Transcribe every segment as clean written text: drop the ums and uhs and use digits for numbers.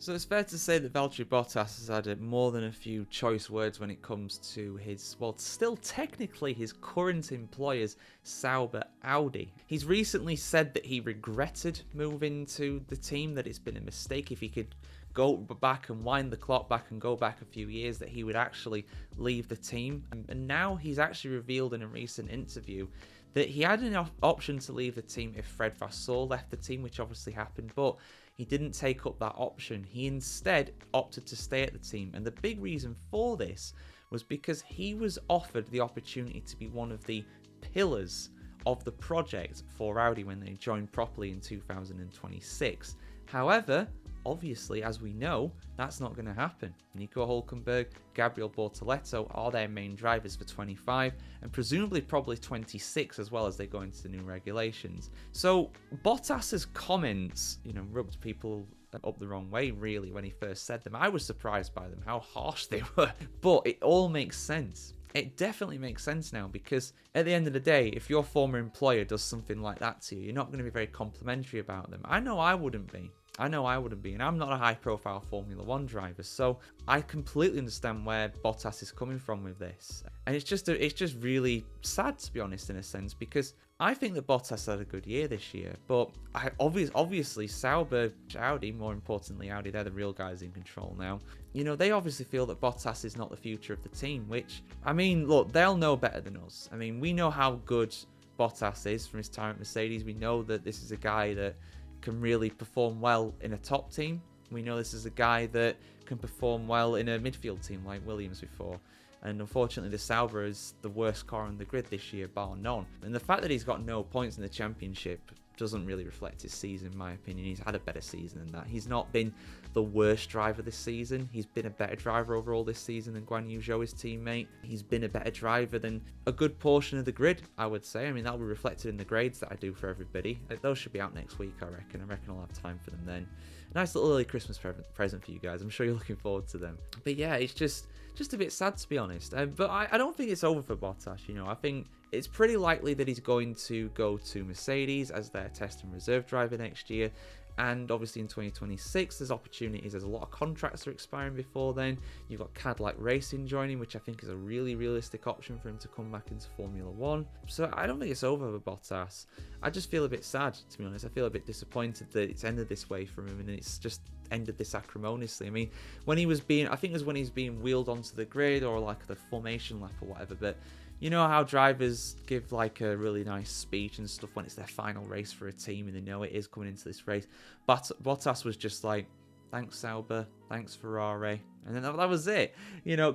So it's fair to say that Valtteri Bottas has had more than a few choice words when it comes to his, well, still technically his current employers, Sauber Audi. He's recently said that he regretted moving to the team, that it's been a mistake. If he could go back and wind the clock back and go back a few years, that he would actually leave the team. And now he's actually revealed in a recent interview that he had an option to leave the team if Fred Vasseur left the team, which obviously happened, but he didn't take up that option. He instead opted to stay at the team. And the big reason for this was because he was offered the opportunity to be one of the pillars of the project for Audi when they joined properly in 2026. However, obviously, as we know, that's not going to happen. Nico Hülkenberg, Gabriel Bortoleto are their main drivers for 25 and presumably probably 26 as well as they go into the new regulations. So Bottas's comments, rubbed people up the wrong way really when he first said them. I was surprised by them, how harsh they were, but it all makes sense. It definitely makes sense now, because at the end of the day, if your former employer does something like that to you, you're not going to be very complimentary about them. I know I wouldn't be. And I'm not a high-profile Formula 1 driver, so I completely understand where Bottas is coming from with this. And it's just really sad, to be honest, in a sense, because I think that Bottas had a good year this year, but obviously Sauber, Audi, more importantly Audi, they're the real guys in control now. They obviously feel that Bottas is not the future of the team, which, look, they'll know better than us. We know how good Bottas is from his time at Mercedes. We know that this is a guy that can really perform well in a top team. We know this is a guy that can perform well in a midfield team like Williams before. And unfortunately, the Sauber is the worst car on the grid this year, bar none. And the fact that he's got no points in the championship doesn't really reflect his season, in my opinion. He's had a better season than that. He's not been the worst driver this season. He's been a better driver overall this season than Guan Yu Zhou, his teammate. He's been a better driver than a good portion of the grid, I would say. That'll be reflected in the grades that I do for everybody. Those should be out next week, I reckon. I'll have time for them then. Nice little early Christmas present for you guys. I'm sure you're looking forward to them. But yeah, it's just a bit sad, to be honest. But I don't think it's over for Bottas. I think it's pretty likely that he's going to go to Mercedes as their test and reserve driver next year. And obviously in 2026, there's opportunities. There's a lot of contracts are expiring before then. You've got Cadillac Racing joining, which I think is a really realistic option for him to come back into Formula 1. So I don't think it's over for Bottas. I just feel a bit sad, to be honest. I feel a bit disappointed that it's ended this way from him, and it's just ended this acrimoniously. When he was being, I think it was when he's being wheeled onto the grid or like the formation lap or whatever, but you know how drivers give like a really nice speech and stuff when it's their final race for a team and they know it is coming into this race. But Bottas was just like, thanks Sauber, thanks Ferrari, and then that was it.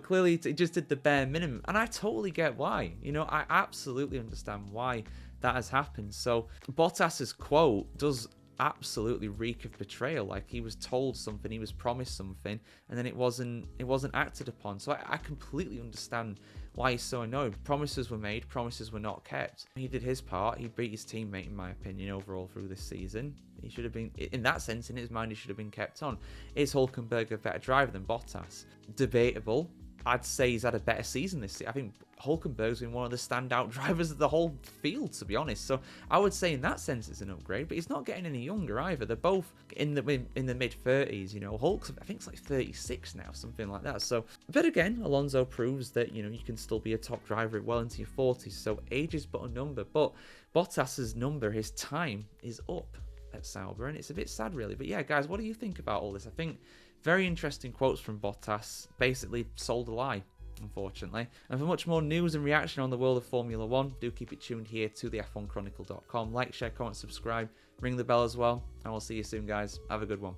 Clearly he just did the bare minimum, and I totally get why. I absolutely understand why that has happened. So Bottas's quote does absolutely reek of betrayal. Like, he was told something, he was promised something, and then it wasn't acted upon. So I completely understand why he's so annoyed. Promises were made, promises were not kept. He did his part. He beat his teammate, in my opinion, overall through this season. He should have been, in that sense, in his mind, he should have been kept on. Is Hülkenberg a better driver than Bottas? Debatable. I'd say he's had a better season this year. I think Hülkenberg's been one of the standout drivers of the whole field, to be honest. So I would say in that sense it's an upgrade, but he's not getting any younger either. They're both in the mid-30s. Hulk's, I think it's like 36 now, something like that. So, but again, Alonso proves that you can still be a top driver well into your 40s. So age is but a number. But Bottas's number, his time is up at Sauber, and it's a bit sad, really. But yeah, guys, what do you think about all this? I think very interesting quotes from Bottas. Basically sold a lie, unfortunately. And for much more news and reaction on the world of Formula 1, do keep it tuned here to the F1Chronicle.com. Like, share, comment, subscribe, ring the bell as well, and we'll see you soon, guys. Have a good one.